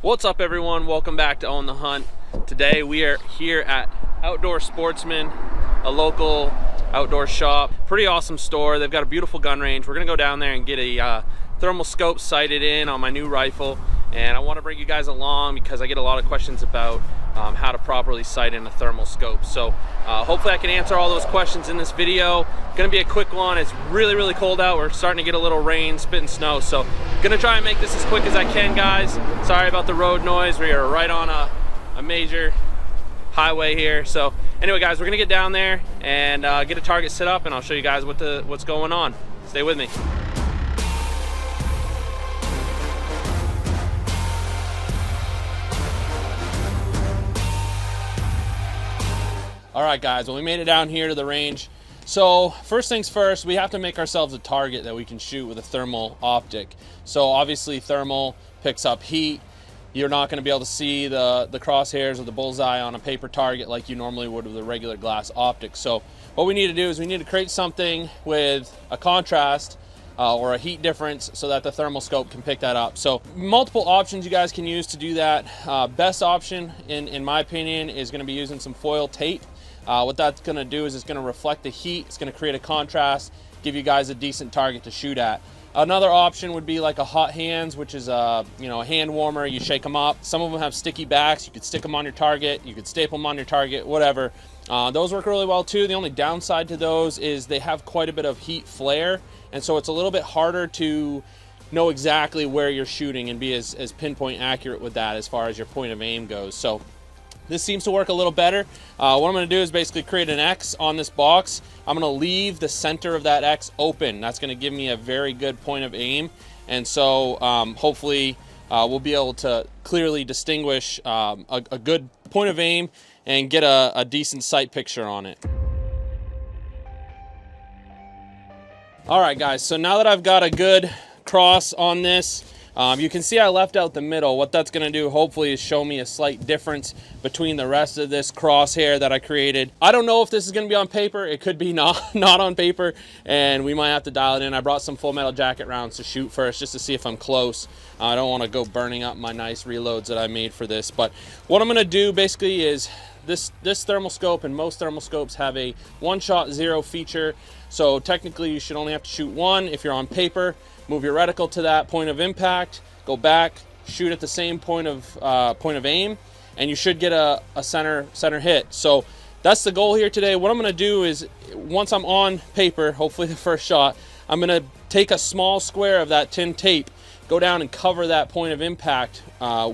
What's up everyone, welcome back to On the Hunt. Today we are here at Outdoor Sportsman, a local outdoor shop. Pretty awesome store. They've got a beautiful gun range. We're gonna go down there and get a thermal scope sighted in on my new rifle, and I want to bring you guys along because I get a lot of questions about how to properly sight in a thermal scope. So hopefully I can answer all those questions in this video. Gonna be a quick one. It's really cold out. We're starting to get a little rain, spitting snow, so gonna try and make this as quick as I can, guys. Sorry about the road noise. We are right on a major highway here. So anyway guys, we're gonna get down there and get a target set up, and I'll show you guys what's going on. Stay with me. All right guys, well we made it down here to the range. So first things first, we have to make ourselves a target that we can shoot with a thermal optic. So obviously thermal picks up heat. You're not going to be able to see the crosshairs or the bullseye on a paper target like you normally would with a regular glass optic. So what we need to do is we need to create something with a contrast or a heat difference so that the thermal scope can pick that up. So multiple options you guys can use to do that. Best option in my opinion is going to be using some foil tape. What that's going to do is it's going to reflect the heat. It's going to create a contrast, give you guys a decent target to shoot at. Another option would be like a hot hands, which is a hand warmer. You shake them up. Some of them have sticky backs. You could stick them on your target. You could staple them on your target, whatever. Those work really well too. The only downside to those is they have quite a bit of heat flare, and so it's a little bit harder to know exactly where you're shooting and be as pinpoint accurate with that as far as your point of aim goes. So this seems to work a little better. What I'm going to do is basically create an X on this box. I'm going to leave the center of that X open. That's going to give me a very good point of aim, and so hopefully we'll be able to clearly distinguish a good point of aim and get a decent sight picture on it. All right guys, so now that I've got a good cross on this, you can see I left out the middle. What that's going to do hopefully is show me a slight difference between the rest of this crosshair that I created. I don't know if this is going to be on paper. It could be not on paper, and we might have to dial it in. I brought some Full Metal Jacket rounds to shoot first just to see if I'm close. I don't want to go burning up my nice reloads that I made for this, but what I'm going to do basically is this thermal scope and most thermal scopes have a one-shot zero feature. So technically you should only have to shoot one. If you're on paper, move your reticle to that point of impact, go back, shoot at the same point of aim, and you should get a center hit. So that's the goal here today. What I'm going to do is, once I'm on paper, hopefully the first shot, I'm going to take a small square of that tin tape, go down and cover that point of impact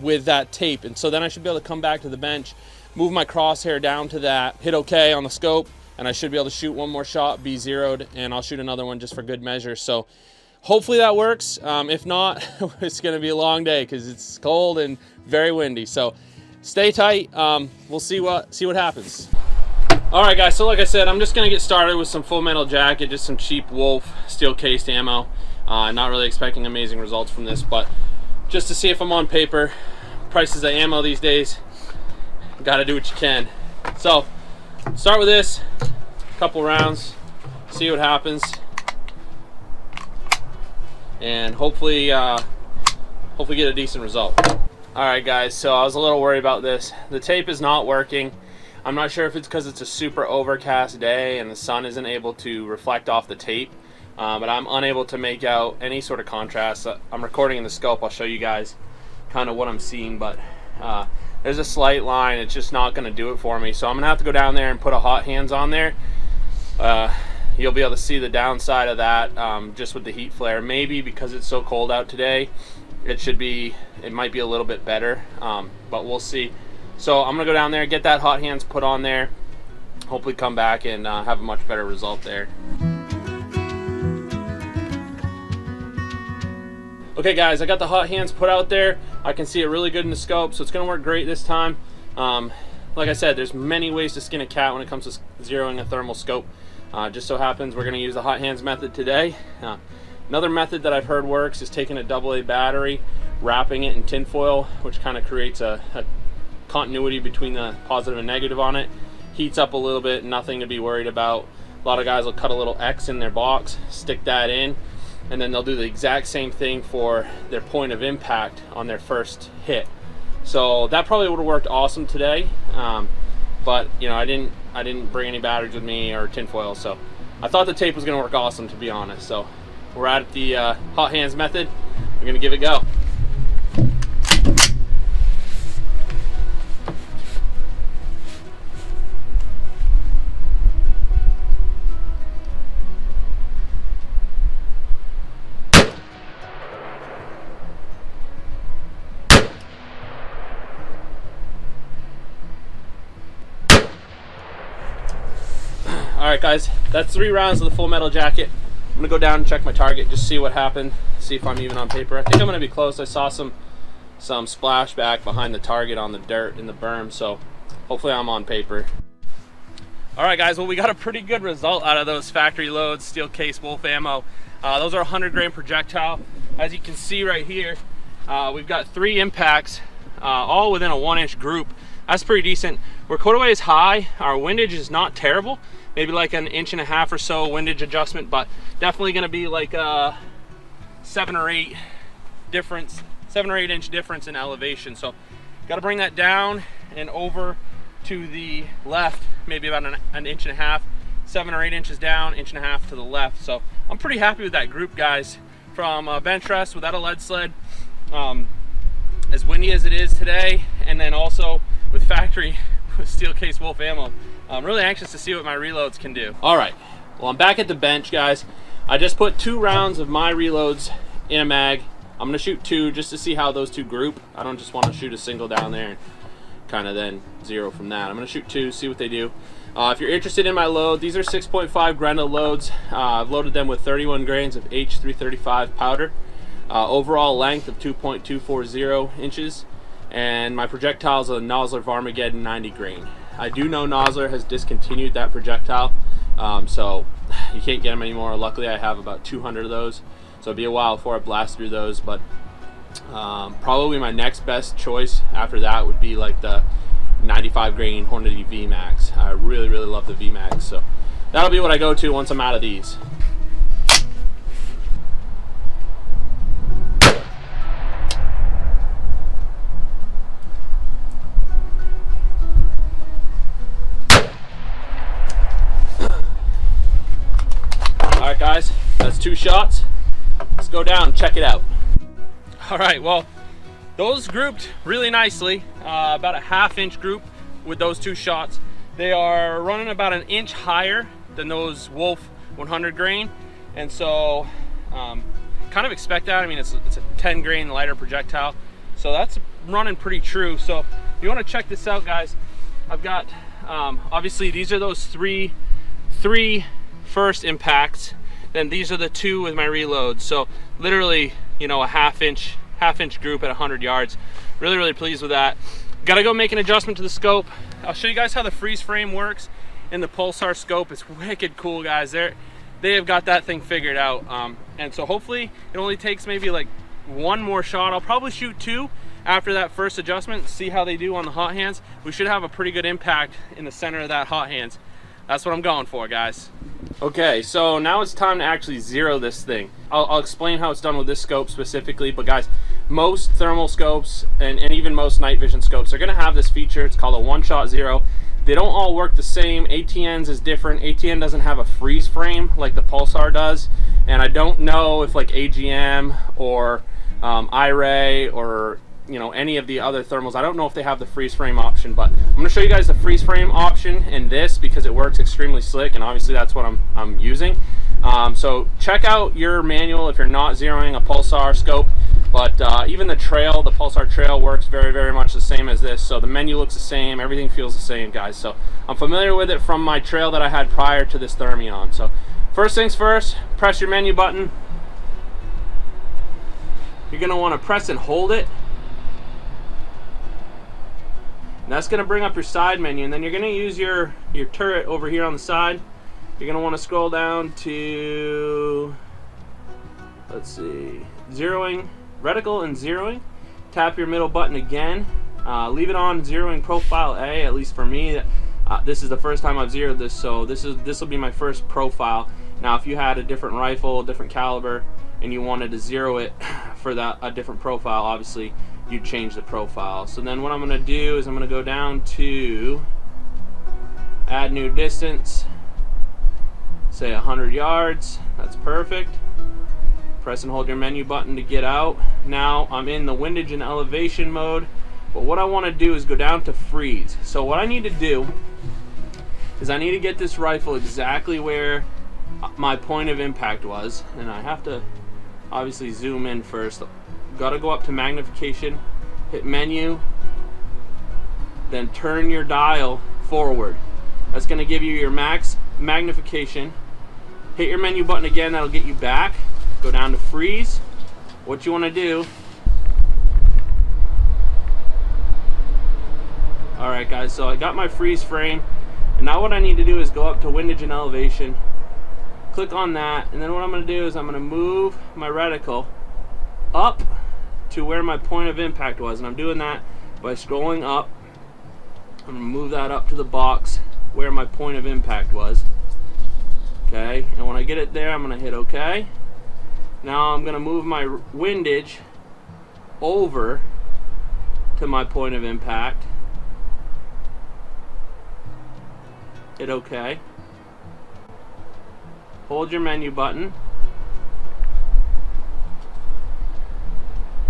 with that tape, and so then I should be able to come back to the bench, move my crosshair down to that, hit OK on the scope, and I should be able to shoot one more shot, be zeroed, and I'll shoot another one just for good measure. So hopefully that works. If not, it's going to be a long day because it's cold and very windy. So stay tight. We'll see what happens. All right, guys. So like I said, I'm just going to get started with some Full Metal Jacket, just some cheap Wolf steel cased ammo. Not really expecting amazing results from this, but just to see if I'm on paper. Prices of ammo these days, got to do what you can. So start with this, couple rounds, see what happens, and hopefully get a decent result. All right guys, so I was a little worried about this. The tape is not working. I'm not sure if it's because it's a super overcast day and the sun isn't able to reflect off the tape, but I'm unable to make out any sort of contrast. I'm recording in the scope. I'll show you guys kind of what I'm seeing, but there's a slight line. It's just not going to do it for me, so I'm gonna have to go down there and put a hot hands on there. You'll be able to see the downside of that just with the heat flare. Maybe because it's so cold out today, it might be a little bit better, but we'll see. So I'm gonna go down there, get that hot hands put on there, hopefully come back and have a much better result there. Okay guys, I got the hot hands put out there. I can see it really good in the scope, so it's gonna work great this time. Like I said, there's many ways to skin a cat when it comes to zeroing a thermal scope. Just so happens we're going to use the hot hands method today. Another method that I've heard works is taking a AA battery, wrapping it in tinfoil, which kind of creates a continuity between the positive and negative on it, heats up a little bit, nothing to be worried about. A lot of guys will cut a little X in their box, stick that in, and then they'll do the exact same thing for their point of impact on their first hit. So that probably would have worked awesome today, but you know, I didn't bring any batteries with me or tinfoil, so I thought the tape was going to work awesome, to be honest. So we're at the hot hands method. We're going to give it a go. Alright guys, that's 3 rounds of the full metal jacket. I'm going to go down and check my target, just see what happened, see if I'm even on paper. I think I'm going to be close. I saw some splashback behind the target on the dirt in the berm, so hopefully I'm on paper. Alright guys, well we got a pretty good result out of those factory loads, steel case wolf ammo. Those are 100 grain projectile. As you can see right here, we've got 3 impacts, all within a 1-inch group. That's pretty decent. Where Kodaway is high, our windage is not terrible. Maybe like an 1.5 inches or so windage adjustment, but definitely going to be like a 7 or 8 inch difference in elevation. So got to bring that down and over to the left, maybe about an 1.5 inches, 7 or 8 inches down, 1.5 inches to the left. So I'm pretty happy with that group, guys. From bench rest without a lead sled, as windy as it is today, and then also with factory with steel case wolf ammo. I'm really anxious to see what my reloads can do. All right, well I'm back at the bench, guys. I just put 2 rounds of my reloads in a mag. I'm gonna shoot 2 just to see how those 2 group. I don't just want to shoot a single down there and kind of then 0 from that. I'm gonna shoot 2, see what they do. If you're interested in my load, these are 6.5 Grendel loads. I've loaded them with 31 grains of H335 powder. Overall length of 2.240 inches. And my projectile is a Nosler Varmageddon 90 grain. I do know Nosler has discontinued that projectile, so you can't get them anymore. Luckily I have about 200 of those, so it'll be a while before I blast through those, but probably my next best choice after that would be like the 95 grain Hornady VMAX. I really love the VMAX, so that'll be what I go to once I'm out of these. Alright guys, that's 2 shots. Let's go down and check it out. Alright, well, those grouped really nicely. About a 1/2 inch group with those 2 shots. They are running about 1 inch higher than those Wolf 100 grain. And so, kind of expect that. I mean, it's a 10 grain lighter projectile. So that's running pretty true. So if you want to check this out, guys, I've got, obviously these are those three first impacts, then these are the 2 with my reload. So literally, you know, a half inch group at 100 yards. Really pleased with that. Gotta go make an adjustment to the scope. I'll show you guys how the freeze frame works in the Pulsar scope. It's wicked cool, guys. They have got that thing figured out. And so hopefully it only takes maybe like 1 more shot. I'll probably shoot 2 after that first adjustment, see how they do on the hot hands. We should have a pretty good impact in the center of that hot hands. That's what I'm going for, guys. Okay, so now it's time to actually zero this thing. I'll explain how it's done with this scope specifically, but guys, most thermal scopes and even most night vision scopes are gonna have this feature. It's called a one-shot zero. They don't all work the same. ATN's is different. ATN doesn't have a freeze frame like the Pulsar does, and I don't know if like AGM or iRay or you know any of the other thermals, I don't know if they have the freeze frame option, but I'm going to show you guys the freeze frame option in this because it works extremely slick, and obviously that's what I'm using. So check out your manual if you're not zeroing a Pulsar scope, but even the trail, the Pulsar trail works very much the same as this. So the menu looks the same, everything feels the same, guys. So I'm familiar with it from my trail that I had prior to this Thermion. So first things first, press your menu button. You're going to want to press and hold it. And that's going to bring up your side menu, and then you're going to use your turret over here on the side. You're going to want to scroll down to, let's see, zeroing, reticle and zeroing. Tap your middle button again. Leave it on zeroing profile A, at least for me. This is the first time I've zeroed this, so this will be my first profile. Now if you had a different rifle, different caliber, and you wanted to zero it for a different profile, obviously you'd change the profile. So then what I'm going to do is I'm going to go down to add new distance, say 100 yards. That's perfect. Press and hold your menu button to get out. Now I'm in the windage and elevation mode, but what I want to do is go down to freeze. So what I need to do is I need to get this rifle exactly where my point of impact was, and I have to obviously zoom in first. Got to go up to magnification, hit menu, then turn your dial forward. That's going to give you your max magnification. Hit your menu button again, that'll get you back. Go down to freeze. What you want to do, alright guys, so I got my freeze frame, and now what I need to do is go up to windage and elevation, click on that, and then what I'm going to do is I'm going to move my reticle up to where my point of impact was, and I'm doing that by scrolling up. I'm going to move that up to the box where my point of impact was. Okay, and when I get it there, I'm going to hit OK. Now I'm going to move my windage over to my point of impact. Hit OK. Hold your menu button.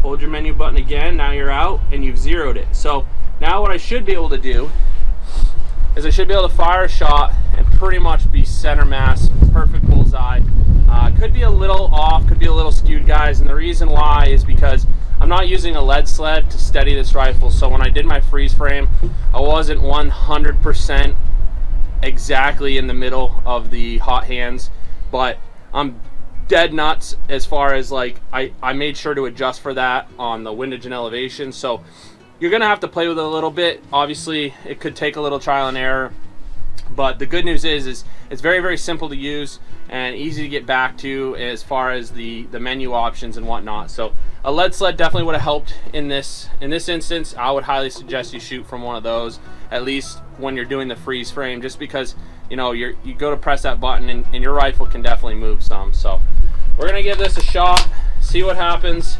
Hold your menu button again. Now you're out and you've zeroed it. So now what I should be able to do is I should be able to fire a shot and pretty much be center mass, perfect bullseye. Could be a little off, could be a little skewed, guys, and the reason why is because I'm not using a lead sled to steady this rifle, so when I did my freeze frame, I wasn't 100% exactly in the middle of the hot hands, but I'm dead nuts as far as like I made sure to adjust for that on the windage and elevation, so you're gonna have to play with it a little bit. Obviously it could take a little trial and error, but the good news is it's very, very simple to use and easy to get back to as far as the menu options and whatnot. So a lead sled definitely would have helped in this instance. I would highly suggest you shoot from one of those, at least when you're doing the freeze frame, just because you know you go to press that button and your rifle can definitely move some. So we're gonna give this a shot, see what happens.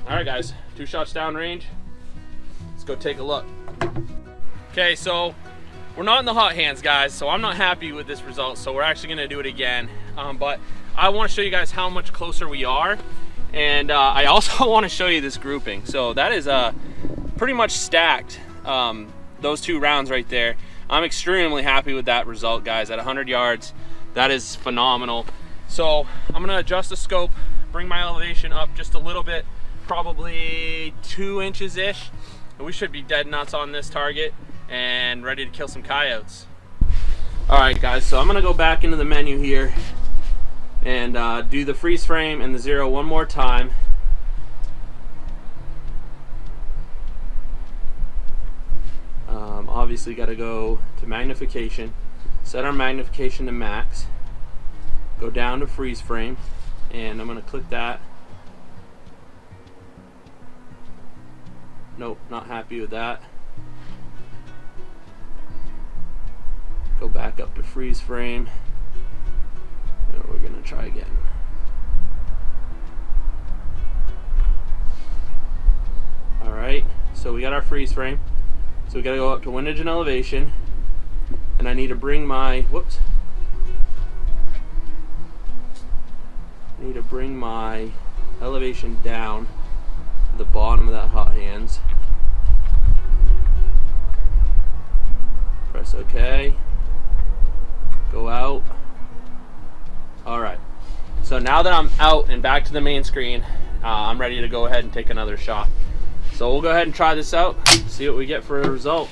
Alright guys, 2 shots downrange. Let's go take a look. Okay, so we're not in the hot hands, guys, so I'm not happy with this result, so we're actually going to do it again. But I want to show you guys how much closer we are, and I also want to show you this grouping. So that is pretty much stacked, those 2 rounds right there. I'm extremely happy with that result, guys. At 100 yards, that is phenomenal. So I'm going to adjust the scope, bring my elevation up just a little bit, probably 2 inches-ish, and we should be dead nuts on this target and ready to kill some coyotes. Alright guys, so I'm gonna go back into the menu here and do the freeze frame and the zero one more time. Obviously got to go to magnification, set our magnification to max, go down to freeze frame, and I'm going to click that. Nope, not happy with that. Go back up to freeze frame, and we're going to try again. Alright, so we got our freeze frame. So we got to go up to windage and elevation, and I need to bring my, whoops, I need to bring my elevation down to the bottom of that hot hands. Press OK. Go out. Alright, so now that I'm out and back to the main screen, I'm ready to go ahead and take another shot. So we'll go ahead and try this out, see what we get for a result.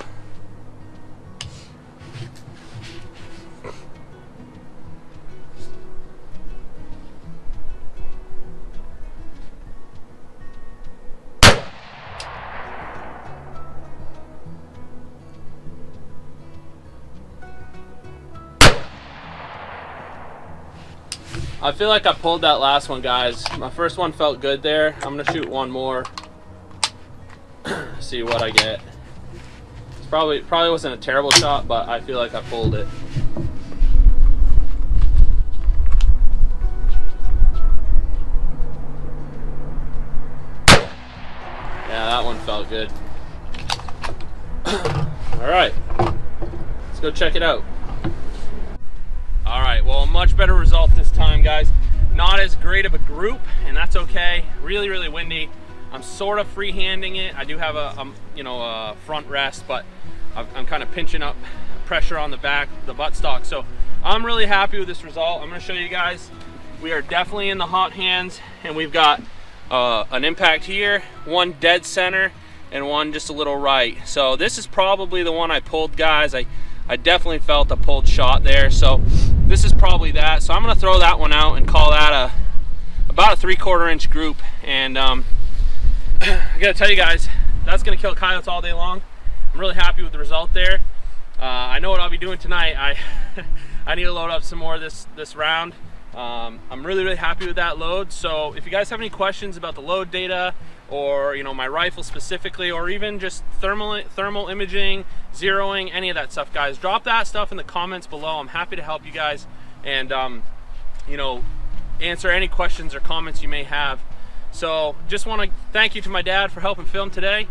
I feel like I pulled that last one, guys. My first one felt good there. I'm gonna shoot one more. See what I get. It's probably wasn't a terrible shot, but I feel like I pulled it. Yeah, that one felt good. All right, let's go check it out. All right, well, a much better result this time, guys. Not as great of a group, and that's okay. Really, really windy. I'm sort of freehanding it. I do have a front rest, but I'm kind of pinching up pressure on the back, the buttstock. So I'm really happy with this result. I'm gonna show you guys. We are definitely in the hot hands, and we've got an impact here, one dead center, and one just a little right. So this is probably the one I pulled, guys. I definitely felt a pulled shot there. So this is probably that. So I'm gonna throw that one out and call that about a 3/4 inch group. And I gotta tell you guys, that's gonna kill coyotes all day long. I'm really happy with the result there. I know what I'll be doing tonight. I need to load up some more this round. I'm really, really happy with that load. So if you guys have any questions about the load data, or my rifle specifically, or even just thermal imaging, zeroing, any of that stuff, guys, drop that stuff in the comments below. I'm happy to help you guys and answer any questions or comments you may have. So just want to thank you to my dad for helping film today.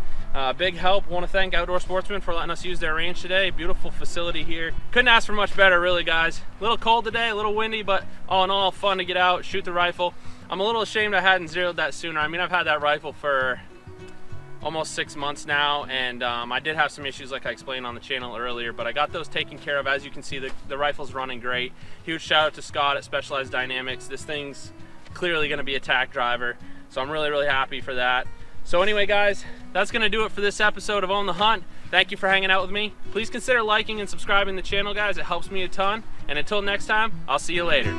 Big help. Want to thank Outdoor Sportsman for letting us use their range today. Beautiful facility here. Couldn't ask for much better, really, guys. A little cold today, a little windy, but all in all, fun to get out, shoot the rifle. I'm a little ashamed I hadn't zeroed that sooner. I mean, I've had that rifle for almost 6 months now, and I did have some issues like I explained on the channel earlier, but I got those taken care of. As you can see, the rifle's running great. Huge shout out to Scott at Specialized Dynamics. This thing's clearly going to be a tack driver, so I'm really, really happy for that. So anyway, guys, that's going to do it for this episode of Own the Hunt. Thank you for hanging out with me. Please consider liking and subscribing to the channel, guys. It helps me a ton. And until next time, I'll see you later.